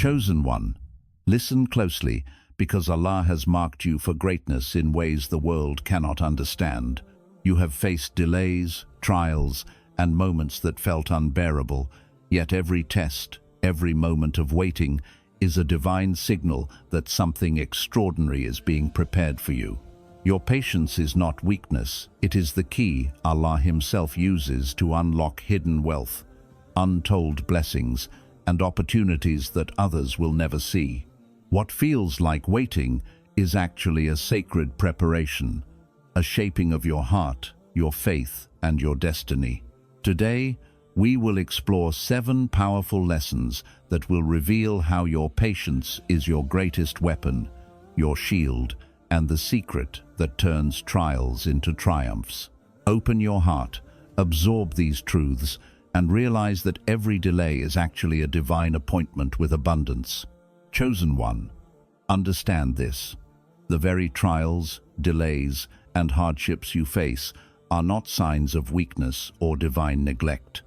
Chosen one, listen closely, because Allah has marked you for greatness in ways the world cannot understand. You have faced delays, trials, and moments that felt unbearable, yet every test, every moment of waiting is a divine signal that something extraordinary is being prepared for you. Your patience is not weakness, it is the key Allah Himself uses to unlock hidden wealth, untold blessings, and opportunities that others will never see. What feels like waiting is actually a sacred preparation, a shaping of your heart, your faith, and your destiny. Today, we will explore 7 powerful lessons that will reveal how your patience is your greatest weapon, your shield, and the secret that turns trials into triumphs. Open your heart, absorb these truths, and realize that every delay is actually a divine appointment with abundance. Chosen one, understand this. The very trials, delays, and hardships you face are not signs of weakness or divine neglect.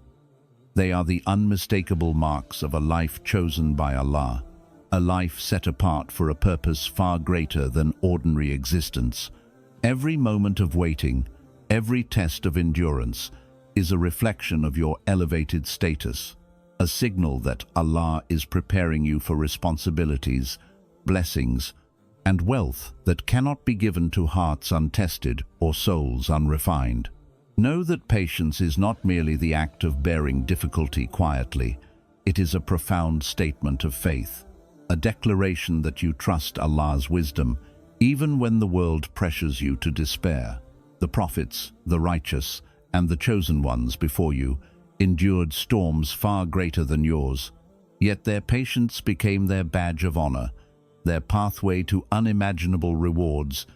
They are the unmistakable marks of a life chosen by Allah, a life set apart for a purpose far greater than ordinary existence. Every moment of waiting, every test of endurance, is a reflection of your elevated status, a signal that Allah is preparing you for responsibilities, blessings, and wealth that cannot be given to hearts untested or souls unrefined. Know that patience is not merely the act of bearing difficulty quietly, it is a profound statement of faith, a declaration that you trust Allah's wisdom, even when the world pressures you to despair. The prophets, the righteous, and the chosen ones before you endured storms far greater than yours, yet their patience became their badge of honor, their pathway to unimaginable rewards,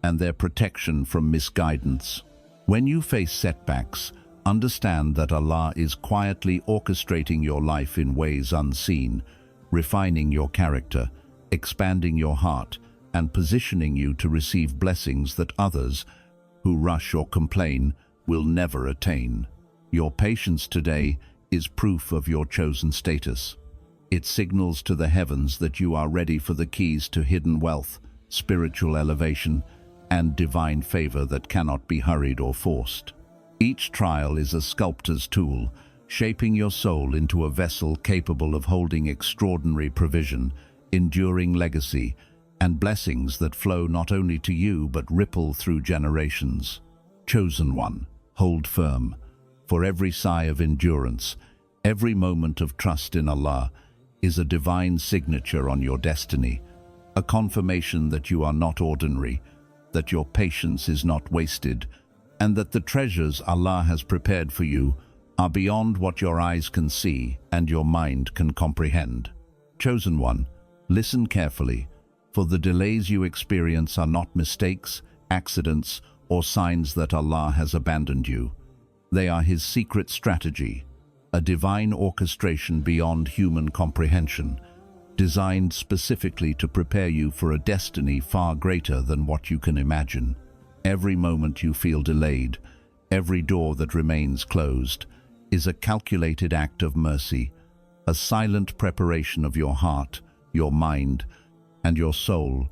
and their protection from misguidance. When you face setbacks, understand that Allah is quietly orchestrating your life in ways unseen, refining your character, expanding your heart, and positioning you to receive blessings that others, who rush or complain, will never attain. Your patience today is proof of your chosen status. It signals to the heavens that you are ready for the keys to hidden wealth, spiritual elevation, and divine favor that cannot be hurried or forced. Each trial is a sculptor's tool, shaping your soul into a vessel capable of holding extraordinary provision, enduring legacy, and blessings that flow not only to you but ripple through generations. Chosen one, hold firm, for every sigh of endurance, every moment of trust in Allah is a divine signature on your destiny, a confirmation that you are not ordinary, that your patience is not wasted, and that the treasures Allah has prepared for you are beyond what your eyes can see and your mind can comprehend. Chosen one, listen carefully, for the delays you experience are not mistakes, accidents, or signs that Allah has abandoned you. They are His secret strategy, a divine orchestration beyond human comprehension, designed specifically to prepare you for a destiny far greater than what you can imagine. Every moment you feel delayed, every door that remains closed, is a calculated act of mercy, a silent preparation of your heart, your mind, and your soul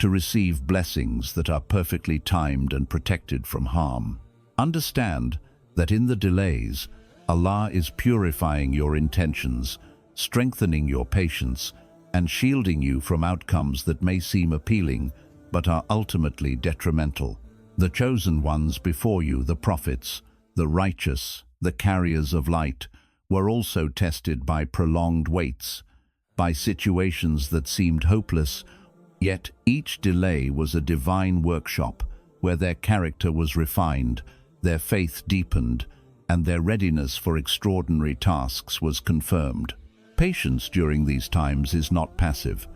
to receive blessings that are perfectly timed and protected from harm. Understand that in the delays, Allah is purifying your intentions, strengthening your patience, and shielding you from outcomes that may seem appealing but are ultimately detrimental. The chosen ones before you, the prophets, the righteous, the carriers of light, were also tested by prolonged waits, by situations that seemed hopeless, yet each delay was a divine workshop where their character was refined, their faith deepened, and their readiness for extraordinary tasks was confirmed. Patience during these times is not passive.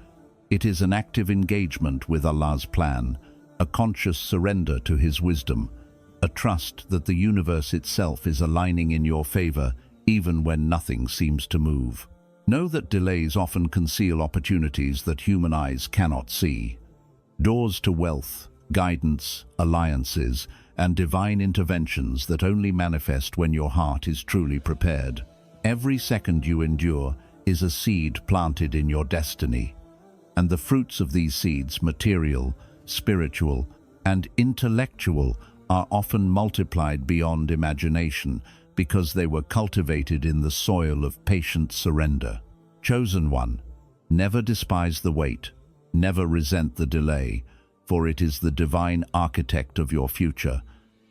It is an active engagement with Allah's plan, a conscious surrender to His wisdom, a trust that the universe itself is aligning in your favor even when nothing seems to move. Know that delays often conceal opportunities that human eyes cannot see. Doors to wealth, guidance, alliances, and divine interventions that only manifest when your heart is truly prepared. Every second you endure is a seed planted in your destiny, and the fruits of these seeds, material, spiritual, and intellectual, are often multiplied beyond imagination because they were cultivated in the soil of patient surrender. Chosen one, never despise the wait, never resent the delay, for it is the divine architect of your future,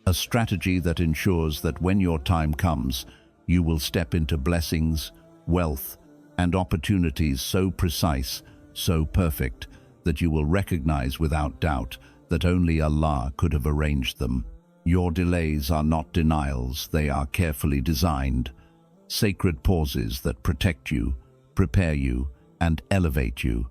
a strategy that ensures that when your time comes, you will step into blessings, wealth, and opportunities so precise, so perfect, that you will recognize without doubt that only Allah could have arranged them. Your delays are not denials, they are carefully designed, sacred pauses that protect you, prepare you, and elevate you.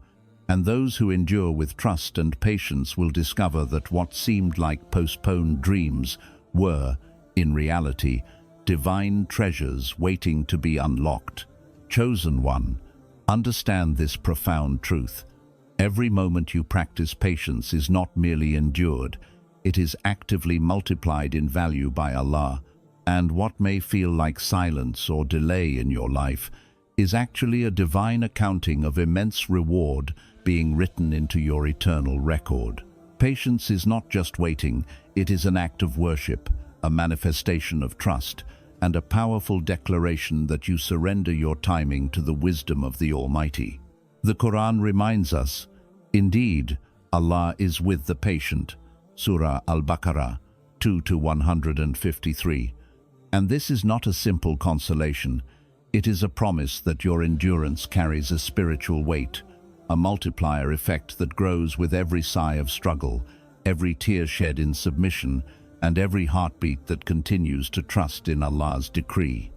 And those who endure with trust and patience will discover that what seemed like postponed dreams were, in reality, divine treasures waiting to be unlocked. Chosen one, understand this profound truth. Every moment you practice patience is not merely endured, it is actively multiplied in value by Allah, and what may feel like silence or delay in your life is actually a divine accounting of immense reward being written into your eternal record. Patience is not just waiting, it is an act of worship, a manifestation of trust, and a powerful declaration that you surrender your timing to the wisdom of the Almighty. The Quran reminds us, indeed, Allah is with the patient, Surah Al-Baqarah 2-153. And this is not a simple consolation, it is a promise that your endurance carries a spiritual weight, a multiplier effect that grows with every sigh of struggle, every tear shed in submission, and every heartbeat that continues to trust in Allah's decree.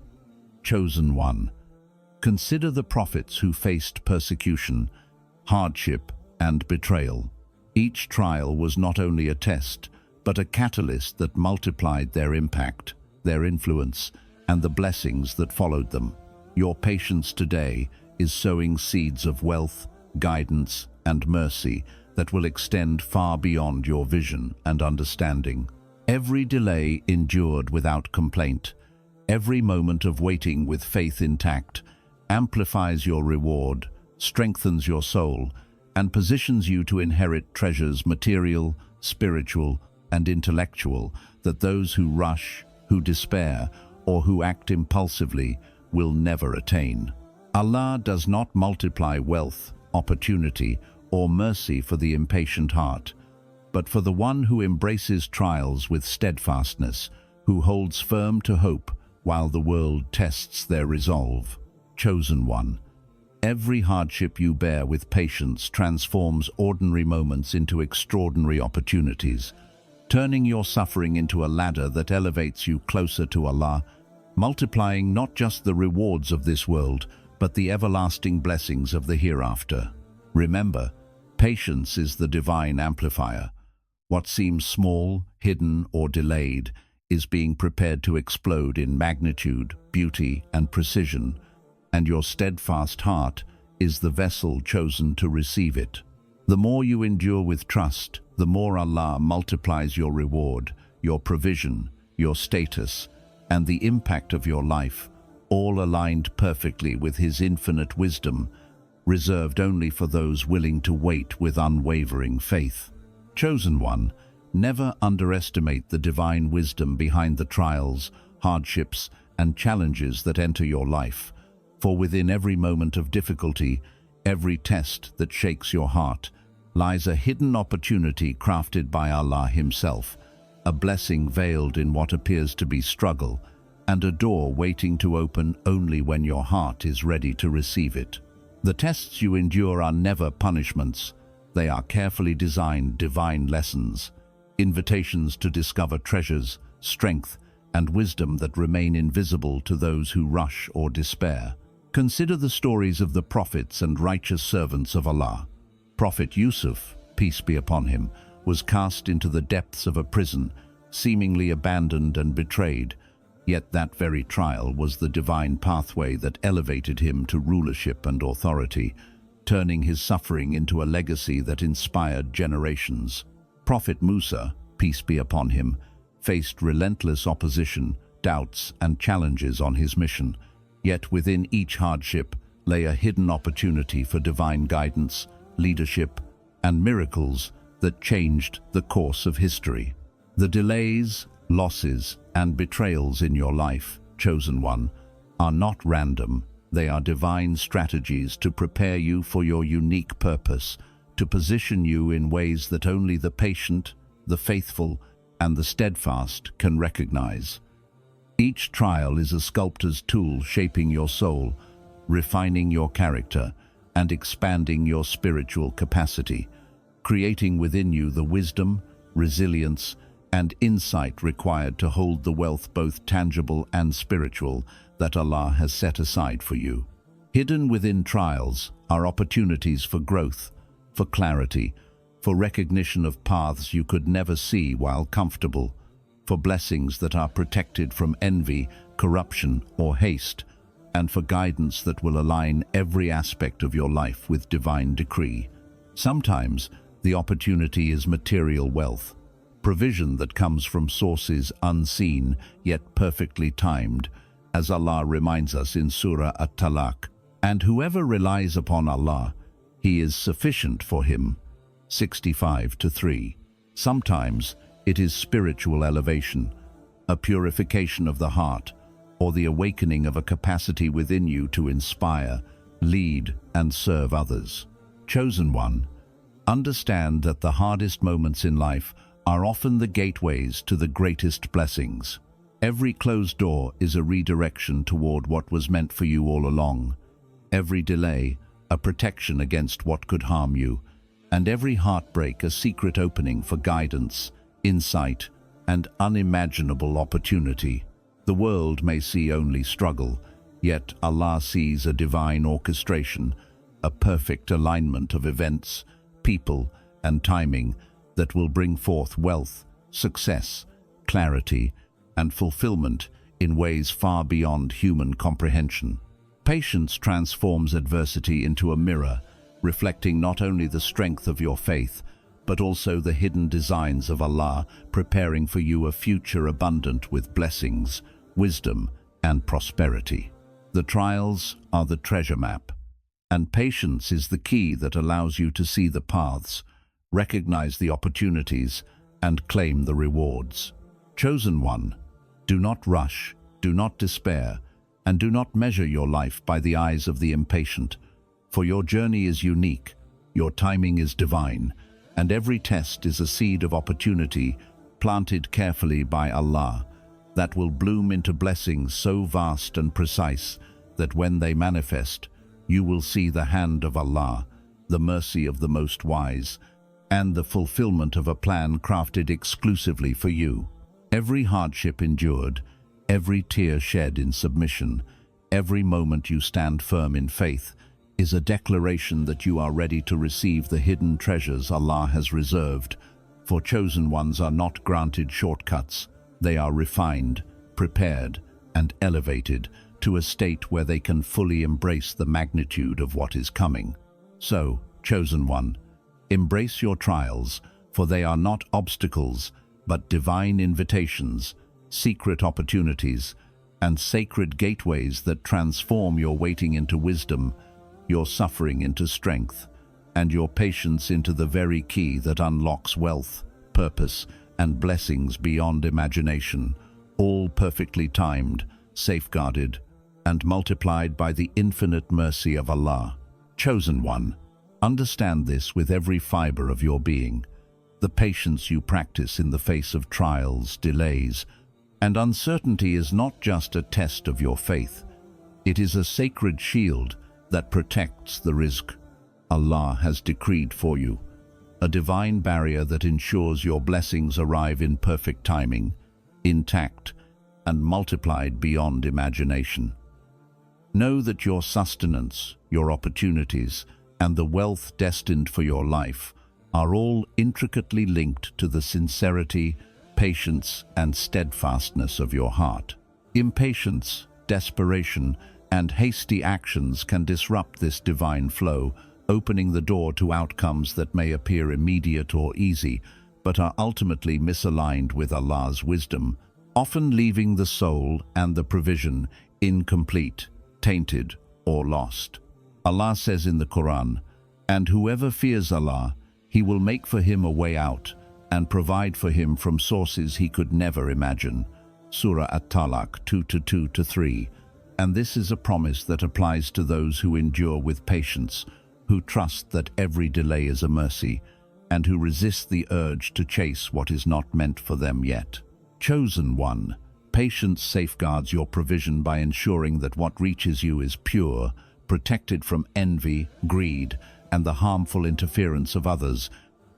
Chosen one, consider the prophets who faced persecution, hardship, and betrayal. Each trial was not only a test, but a catalyst that multiplied their impact, their influence, and the blessings that followed them. Your patience today is sowing seeds of wealth, guidance, and mercy that will extend far beyond your vision and understanding. Every delay endured without complaint, every moment of waiting with faith intact, amplifies your reward, strengthens your soul, and positions you to inherit treasures material, spiritual, and intellectual that those who rush, who despair, or who act impulsively will never attain. Allah does not multiply wealth, opportunity, or mercy for the impatient heart, but for the one who embraces trials with steadfastness, who holds firm to hope while the world tests their resolve. Chosen one, every hardship you bear with patience transforms ordinary moments into extraordinary opportunities, turning your suffering into a ladder that elevates you closer to Allah, multiplying not just the rewards of this world, but the everlasting blessings of the hereafter. Remember, patience is the divine amplifier. What seems small, hidden, or delayed is being prepared to explode in magnitude, beauty, and precision, and your steadfast heart is the vessel chosen to receive it. The more you endure with trust, the more Allah multiplies your reward, your provision, your status, and the impact of your life, all aligned perfectly with His infinite wisdom, reserved only for those willing to wait with unwavering faith. Chosen one, never underestimate the divine wisdom behind the trials, hardships, and challenges that enter your life, for within every moment of difficulty, every test that shakes your heart, lies a hidden opportunity crafted by Allah Himself, a blessing veiled in what appears to be struggle, and a door waiting to open only when your heart is ready to receive it. The tests you endure are never punishments, they are carefully designed divine lessons, invitations to discover treasures, strength, and wisdom that remain invisible to those who rush or despair. Consider the stories of the prophets and righteous servants of Allah. Prophet Yusuf, peace be upon him, was cast into the depths of a prison, seemingly abandoned and betrayed, yet that very trial was the divine pathway that elevated him to rulership and authority, turning his suffering into a legacy that inspired generations. Prophet Musa, peace be upon him, faced relentless opposition, doubts, and challenges on his mission, yet within each hardship, lay a hidden opportunity for divine guidance, leadership, and miracles that changed the course of history. The delays, losses, and betrayals in your life, chosen one, are not random. They are divine strategies to prepare you for your unique purpose, to position you in ways that only the patient, the faithful, and the steadfast can recognize. Each trial is a sculptor's tool shaping your soul, refining your character, and expanding your spiritual capacity, creating within you the wisdom, resilience, and insight required to hold the wealth, both tangible and spiritual, that Allah has set aside for you. Hidden within trials are opportunities for growth, for clarity, for recognition of paths you could never see while comfortable, for blessings that are protected from envy, corruption, or haste, and for guidance that will align every aspect of your life with divine decree. Sometimes the opportunity is material wealth, provision that comes from sources unseen yet perfectly timed, as Allah reminds us in Surah At-Talaq. And whoever relies upon Allah, He is sufficient for him. 65:3. Sometimes it is spiritual elevation, a purification of the heart, or the awakening of a capacity within you to inspire, lead, and serve others. Chosen one, understand that the hardest moments in life are often the gateways to the greatest blessings. Every closed door is a redirection toward what was meant for you all along. Every delay, a protection against what could harm you, and every heartbreak a secret opening for guidance, insight, and unimaginable opportunity. The world may see only struggle, yet Allah sees a divine orchestration, a perfect alignment of events, people, and timing that will bring forth wealth, success, clarity, and fulfillment in ways far beyond human comprehension. Patience transforms adversity into a mirror, reflecting not only the strength of your faith, but also the hidden designs of Allah, preparing for you a future abundant with blessings, wisdom, and prosperity. The trials are the treasure map, and patience is the key that allows you to see the paths, recognize the opportunities, and claim the rewards. Chosen one, do not rush, do not despair, and do not measure your life by the eyes of the impatient, for your journey is unique, your timing is divine, and every test is a seed of opportunity planted carefully by Allah that will bloom into blessings so vast and precise that when they manifest, you will see the hand of Allah, the mercy of the Most Wise, and the fulfillment of a plan crafted exclusively for you. Every hardship endured, every tear shed in submission, every moment you stand firm in faith, is a declaration that you are ready to receive the hidden treasures Allah has reserved. For chosen ones are not granted shortcuts. They are refined, prepared, and elevated to a state where they can fully embrace the magnitude of what is coming. So, chosen one, embrace your trials, for they are not obstacles, but divine invitations, secret opportunities, and sacred gateways that transform your waiting into wisdom, your suffering into strength, and your patience into the very key that unlocks wealth, purpose, and blessings beyond imagination, all perfectly timed, safeguarded, and multiplied by the infinite mercy of Allah. Chosen one, understand this with every fiber of your being. The patience you practice in the face of trials, delays, and uncertainty is not just a test of your faith. It is a sacred shield that protects the rizq Allah has decreed for you, a divine barrier that ensures your blessings arrive in perfect timing, intact, and multiplied beyond imagination. Know that your sustenance, your opportunities, and the wealth destined for your life are all intricately linked to the sincerity, patience, and steadfastness of your heart. Impatience, desperation, and hasty actions can disrupt this divine flow, opening the door to outcomes that may appear immediate or easy, but are ultimately misaligned with Allah's wisdom, often leaving the soul and the provision incomplete, tainted, or lost. Allah says in the Quran, "And whoever fears Allah, He will make for him a way out and provide for him from sources he could never imagine." Surah At-Talaq 2-2-3. And this is a promise that applies to those who endure with patience, who trust that every delay is a mercy, and who resist the urge to chase what is not meant for them yet. Chosen one, patience safeguards your provision by ensuring that what reaches you is pure, protected from envy, greed, and the harmful interference of others,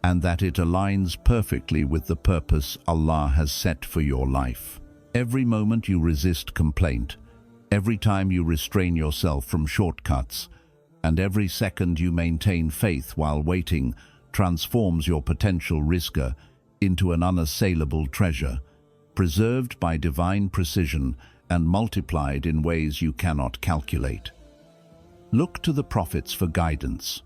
and that it aligns perfectly with the purpose Allah has set for your life. Every moment you resist complaint, every time you restrain yourself from shortcuts, and every second you maintain faith while waiting transforms your potential rizqah into an unassailable treasure, preserved by divine precision and multiplied in ways you cannot calculate. Look to the prophets for guidance.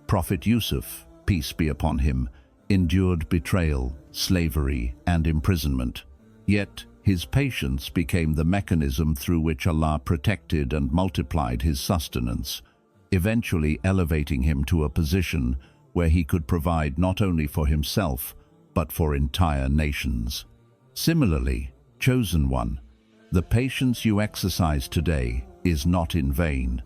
Prophet Yusuf, peace be upon him, endured betrayal, slavery, and imprisonment. Yet his patience became the mechanism through which Allah protected and multiplied his sustenance, eventually elevating him to a position where he could provide not only for himself, but for entire nations. Similarly, chosen one, the patience you exercise today is not in vain.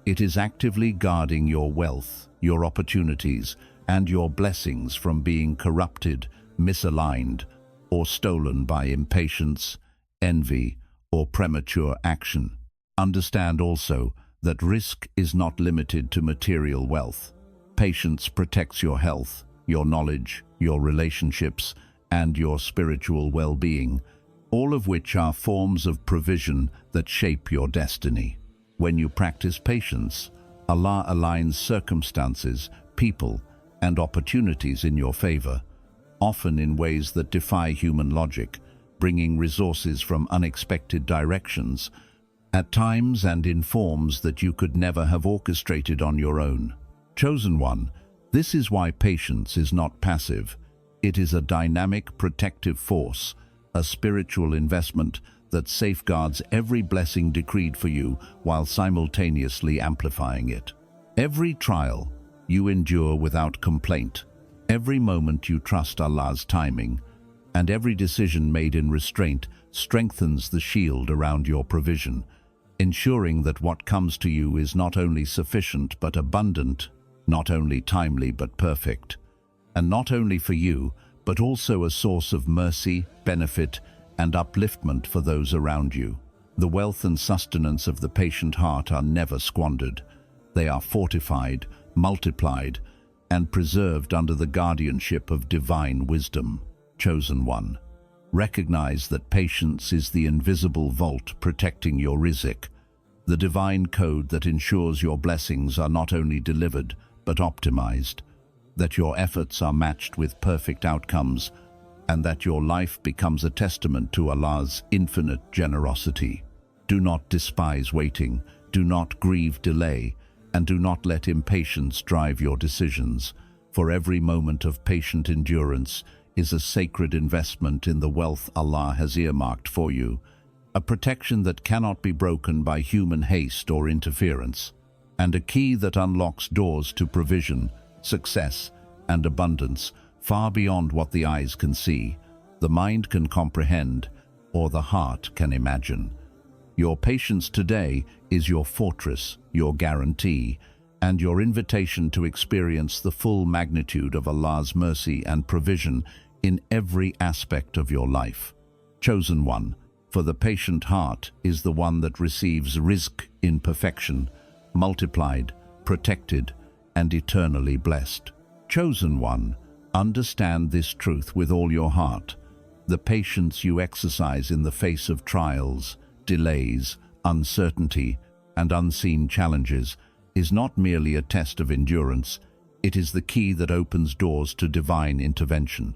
It is actively guarding your wealth, your opportunities, and your blessings from being corrupted, misaligned, or stolen by impatience, envy, or premature action. Understand also that risk is not limited to material wealth. Patience protects your health, your knowledge, your relationships, and your spiritual well-being, all of which are forms of provision that shape your destiny. When you practice patience, Allah aligns circumstances, people, and opportunities in your favor, often in ways that defy human logic, bringing resources from unexpected directions, at times and in forms that you could never have orchestrated on your own. Chosen one, this is why patience is not passive. It is a dynamic, protective force, a spiritual investment that safeguards every blessing decreed for you while simultaneously amplifying it. Every trial you endure without complaint, every moment you trust Allah's timing, and every decision made in restraint strengthens the shield around your provision, ensuring that what comes to you is not only sufficient but abundant, not only timely but perfect, and not only for you, but also a source of mercy, benefit, and upliftment for those around you. The wealth and sustenance of the patient heart are never squandered. They are fortified, multiplied, and preserved under the guardianship of divine wisdom. Chosen one, recognize that patience is the invisible vault protecting your rizq, the divine code that ensures your blessings are not only delivered, but optimized, that your efforts are matched with perfect outcomes, and that your life becomes a testament to Allah's infinite generosity. Do not despise waiting, do not grieve delay, and do not let impatience drive your decisions, for every moment of patient endurance is a sacred investment in the wealth Allah has earmarked for you, a protection that cannot be broken by human haste or interference, and a key that unlocks doors to provision, success, and abundance far beyond what the eyes can see, the mind can comprehend, or the heart can imagine. Your patience today is your fortress, your guarantee, and your invitation to experience the full magnitude of Allah's mercy and provision in every aspect of your life. Chosen one, for the patient heart is the one that receives rizq in perfection, multiplied, protected, and eternally blessed. Chosen one, understand this truth with all your heart. The patience you exercise in the face of trials, delays, uncertainty, and unseen challenges is not merely a test of endurance, it is the key that opens doors to divine intervention,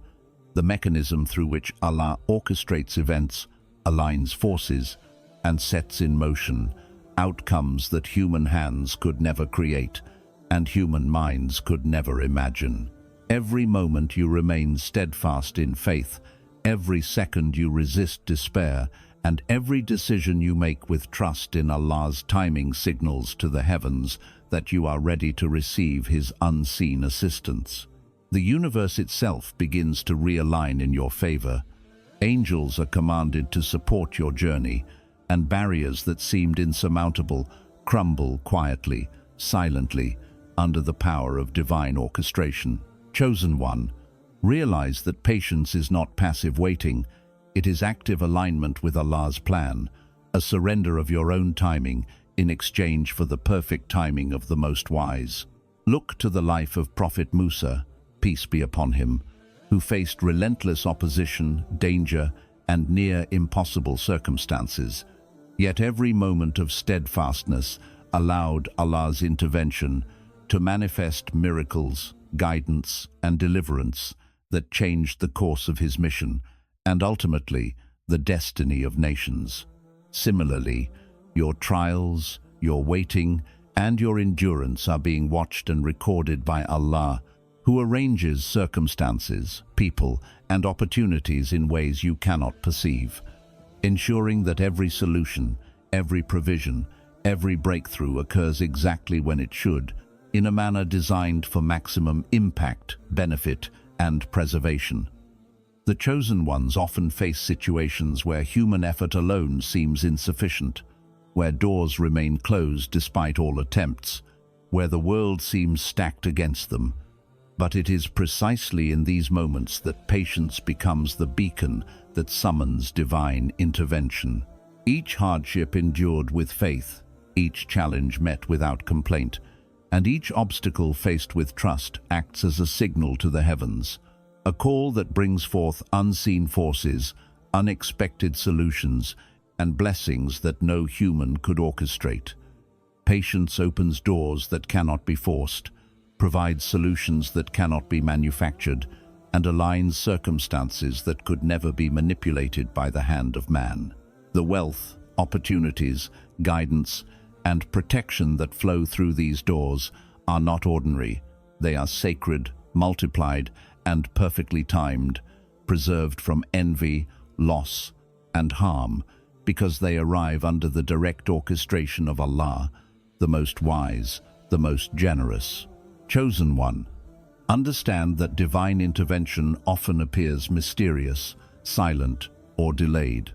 the mechanism through which Allah orchestrates events, aligns forces, and sets in motion outcomes that human hands could never create and human minds could never imagine. Every moment you remain steadfast in faith, every second you resist despair, and every decision you make with trust in Allah's timing signals to the heavens that you are ready to receive His unseen assistance. The universe itself begins to realign in your favor. Angels are commanded to support your journey, and barriers that seemed insurmountable crumble quietly, silently, under the power of divine orchestration. Chosen one, realize that patience is not passive waiting. It is active alignment with Allah's plan, a surrender of your own timing in exchange for the perfect timing of the Most Wise. Look to the life of Prophet Musa, peace be upon him, who faced relentless opposition, danger, and near impossible circumstances. Yet every moment of steadfastness allowed Allah's intervention to manifest miracles, guidance, and deliverance that changed the course of his mission and ultimately the destiny of nations. Similarly, your trials, your waiting, and your endurance are being watched and recorded by Allah, who arranges circumstances, people, and opportunities in ways you cannot perceive, ensuring that every solution, every provision, every breakthrough occurs exactly when it should, in a manner designed for maximum impact, benefit, and preservation. The chosen ones often face situations where human effort alone seems insufficient, where doors remain closed despite all attempts, where the world seems stacked against them. But it is precisely in these moments that patience becomes the beacon that summons divine intervention. Each hardship endured with faith, each challenge met without complaint, and each obstacle faced with trust acts as a signal to the heavens, a call that brings forth unseen forces, unexpected solutions, and blessings that no human could orchestrate. Patience opens doors that cannot be forced, provides solutions that cannot be manufactured, and aligns circumstances that could never be manipulated by the hand of man. The wealth, opportunities, guidance, and protection that flow through these doors are not ordinary. They are sacred, multiplied, and perfectly timed, preserved from envy, loss, and harm, because they arrive under the direct orchestration of Allah, the Most Wise, the Most Generous. Chosen one, understand that divine intervention often appears mysterious, silent, or delayed,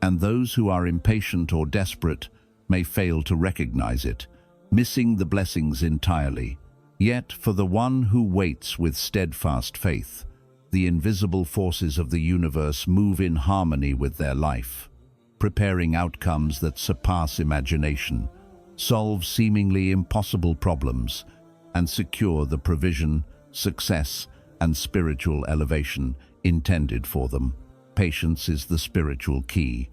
and those who are impatient or desperate may fail to recognize it, missing the blessings entirely. Yet, for the one who waits with steadfast faith, the invisible forces of the universe move in harmony with their life, preparing outcomes that surpass imagination, solve seemingly impossible problems, and secure the provision, success, and spiritual elevation intended for them. Patience is the spiritual key,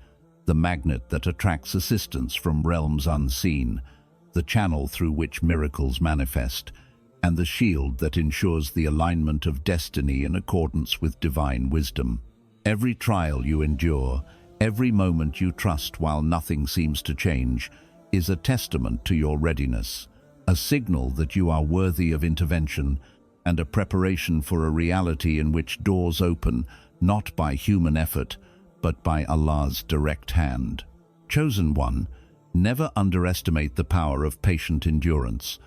the magnet that attracts assistance from realms unseen, the channel through which miracles manifest, and the shield that ensures the alignment of destiny in accordance with divine wisdom. Every trial you endure, every moment you trust while nothing seems to change, is a testament to your readiness, a signal that you are worthy of intervention, and a preparation for a reality in which doors open not by human effort, but by Allah's direct hand. Chosen one, never underestimate the power of patient endurance,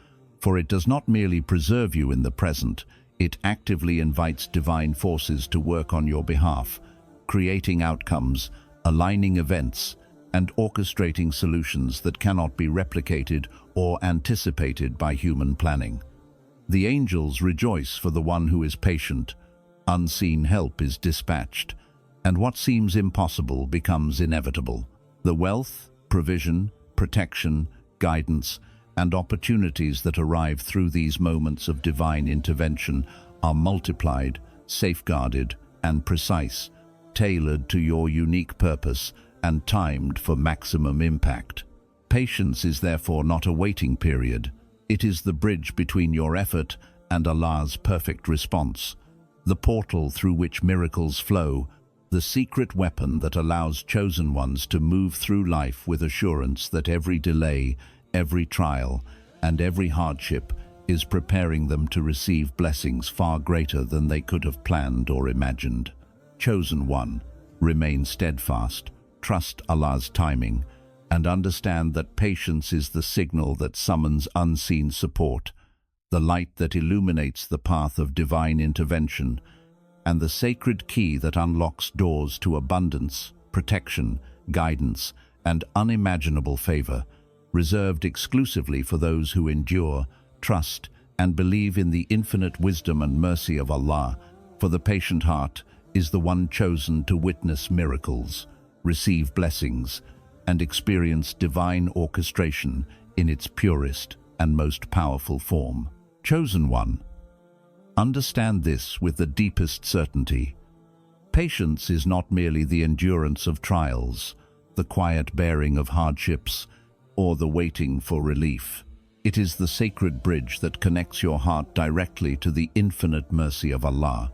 for it does not merely preserve you in the present, it actively invites divine forces to work on your behalf, creating outcomes, aligning events, and orchestrating solutions that cannot be replicated or anticipated by human planning. The angels rejoice for the one who is patient, unseen help is dispatched, and what seems impossible becomes inevitable. The wealth, provision, protection, guidance, and opportunities that arrive through these moments of divine intervention are multiplied, safeguarded, and precise, tailored to your unique purpose and timed for maximum impact. Patience is therefore not a waiting period. It is the bridge between your effort and Allah's perfect response, the portal through which miracles flow, the secret weapon that allows chosen ones to move through life with assurance that every delay, every trial, and every hardship is preparing them to receive blessings far greater than they could have planned or imagined. Chosen one, remain steadfast, trust Allah's timing, and understand that patience is the signal that summons unseen support, the light that illuminates the path of divine intervention, and the sacred key that unlocks doors to abundance, protection, guidance, and unimaginable favor, reserved exclusively for those who endure, trust, and believe in the infinite wisdom and mercy of Allah. For the patient heart is the one chosen to witness miracles, receive blessings, and experience divine orchestration in its purest and most powerful form. Chosen one, understand this with the deepest certainty. Patience is not merely the endurance of trials, the quiet bearing of hardships, or the waiting for relief. It is the sacred bridge that connects your heart directly to the infinite mercy of Allah,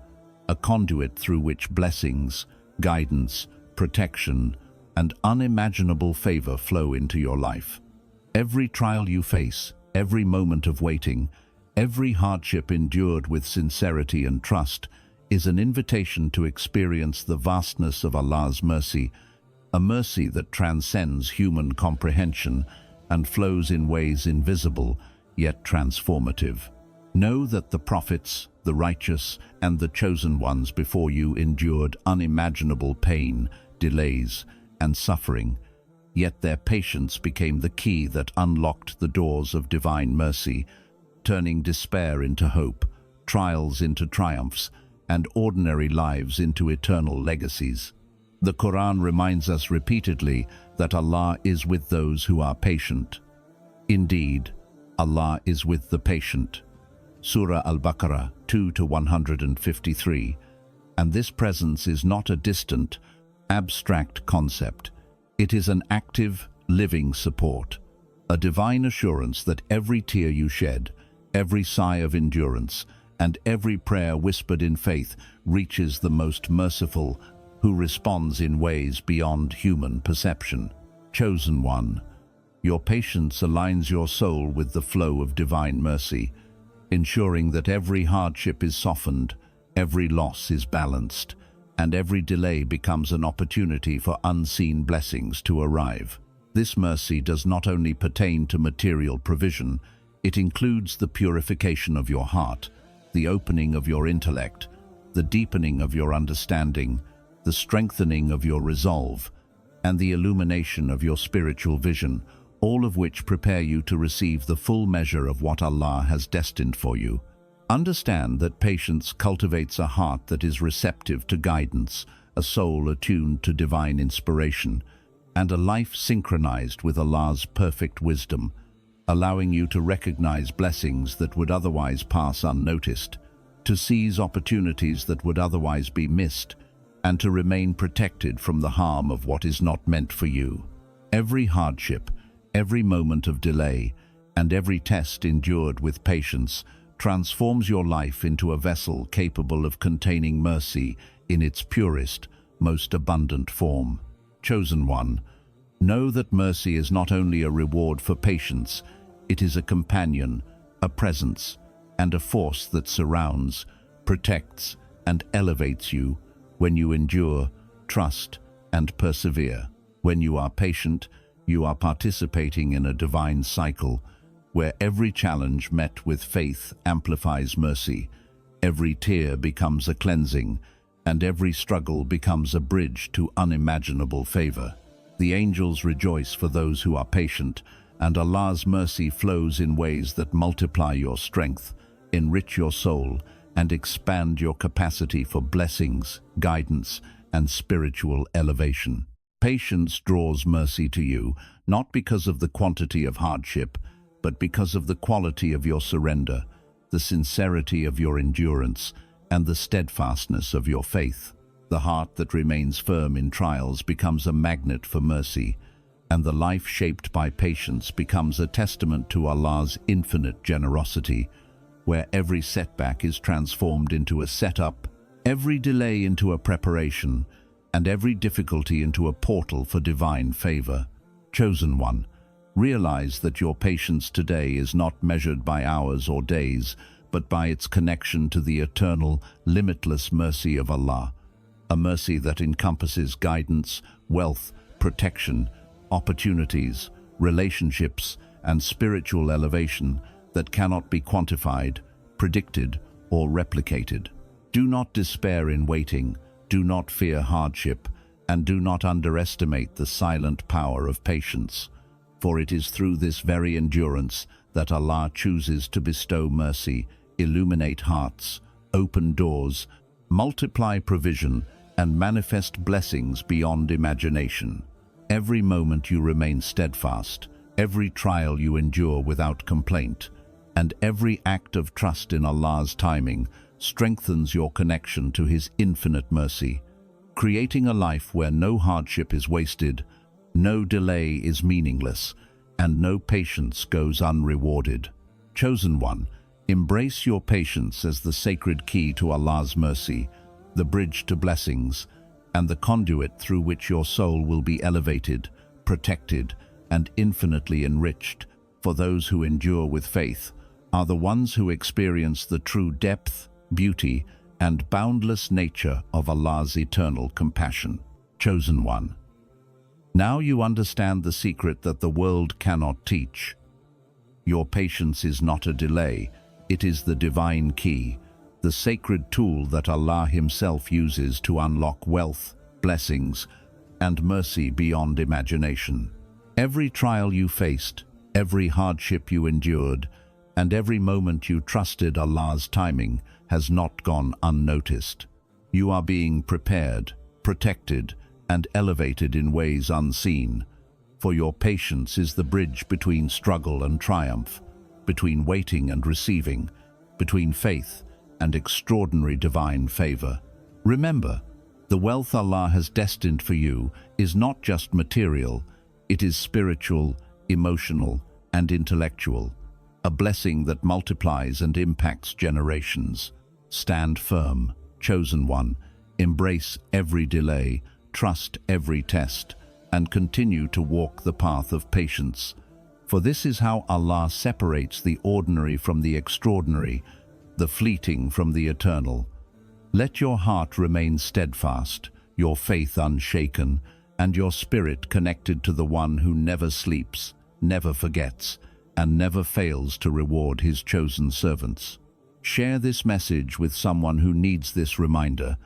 a conduit through which blessings, guidance, protection, and unimaginable favor flow into your life. Every trial you face, every moment of waiting, every hardship endured with sincerity and trust is an invitation to experience the vastness of Allah's mercy, a mercy that transcends human comprehension and flows in ways invisible yet transformative. Know that the prophets, the righteous, and the chosen ones before you endured unimaginable pain, delays, and suffering, yet their patience became the key that unlocked the doors of divine mercy, turning despair into hope, trials into triumphs, and ordinary lives into eternal legacies. The Quran reminds us repeatedly that Allah is with those who are patient. Indeed, Allah is with the patient. Surah Al-Baqarah 2-153. And this presence is not a distant, abstract concept. It is an active, living support, a divine assurance that every tear you shed, every sigh of endurance, and every prayer whispered in faith reaches the most merciful, who responds in ways beyond human perception. Chosen one, your patience aligns your soul with the flow of divine mercy, ensuring that every hardship is softened, every loss is balanced, and every delay becomes an opportunity for unseen blessings to arrive. This mercy does not only pertain to material provision, it includes the purification of your heart, the opening of your intellect, the deepening of your understanding, the strengthening of your resolve, and the illumination of your spiritual vision, all of which prepare you to receive the full measure of what Allah has destined for you. Understand that patience cultivates a heart that is receptive to guidance, a soul attuned to divine inspiration, and a life synchronized with Allah's perfect wisdom, allowing you to recognize blessings that would otherwise pass unnoticed, to seize opportunities that would otherwise be missed, and to remain protected from the harm of what is not meant for you. Every hardship, every moment of delay, and every test endured with patience transforms your life into a vessel capable of containing mercy in its purest, most abundant form. Chosen one, know that mercy is not only a reward for patience, it is a companion, a presence, and a force that surrounds, protects, and elevates you when you endure, trust, and persevere. When you are patient, you are participating in a divine cycle where every challenge met with faith amplifies mercy, every tear becomes a cleansing, and every struggle becomes a bridge to unimaginable favor. The angels rejoice for those who are patient, and Allah's mercy flows in ways that multiply your strength, enrich your soul, and expand your capacity for blessings, guidance, and spiritual elevation. Patience draws mercy to you, not because of the quantity of hardship, but because of the quality of your surrender, the sincerity of your endurance, and the steadfastness of your faith. The heart that remains firm in trials becomes a magnet for mercy, and the life shaped by patience becomes a testament to Allah's infinite generosity, where every setback is transformed into a setup, every delay into a preparation, and every difficulty into a portal for divine favor. Chosen one, realize that your patience today is not measured by hours or days, but by its connection to the eternal, limitless mercy of Allah, a mercy that encompasses guidance, wealth, protection, opportunities, relationships, and spiritual elevation that cannot be quantified, predicted, or replicated. Do not despair in waiting, do not fear hardship, and do not underestimate the silent power of patience, for it is through this very endurance that Allah chooses to bestow mercy, illuminate hearts, open doors, multiply provision, and manifest blessings beyond imagination. Every moment you remain steadfast, every trial you endure without complaint, and every act of trust in Allah's timing strengthens your connection to His infinite mercy, creating a life where no hardship is wasted, no delay is meaningless, and no patience goes unrewarded. Chosen one, embrace your patience as the sacred key to Allah's mercy, the bridge to blessings, and the conduit through which your soul will be elevated, protected, and infinitely enriched. For those who endure with faith are the ones who experience the true depth, beauty, and boundless nature of Allah's eternal compassion. Chosen one. Now you understand the secret that the world cannot teach. Your patience is not a delay, it is the divine key, the sacred tool that Allah Himself uses to unlock wealth, blessings, and mercy beyond imagination. Every trial you faced, every hardship you endured, and every moment you trusted Allah's timing has not gone unnoticed. You are being prepared, protected, and elevated in ways unseen, for your patience is the bridge between struggle and triumph, between waiting and receiving, between faith and extraordinary divine favor. Remember, the wealth Allah has destined for you is not just material, it is spiritual, emotional, and intellectual, a blessing that multiplies and impacts generations. Stand firm, chosen one, embrace every delay, trust every test, and continue to walk the path of patience. For this is how Allah separates the ordinary from the extraordinary, the fleeting from the eternal. Let your heart remain steadfast, your faith unshaken, and your spirit connected to the one who never sleeps, never forgets, and never fails to reward His chosen servants. Share this message with someone who needs this reminder.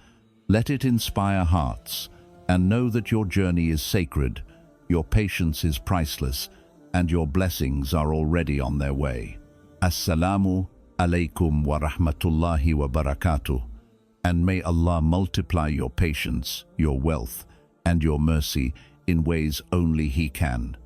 Let it inspire hearts, and know that your journey is sacred, your patience is priceless, and your blessings are already on their way. Assalamu alaikum wa rahmatullahi wa barakatuh, and may Allah multiply your patience, your wealth, and your mercy in ways only He can.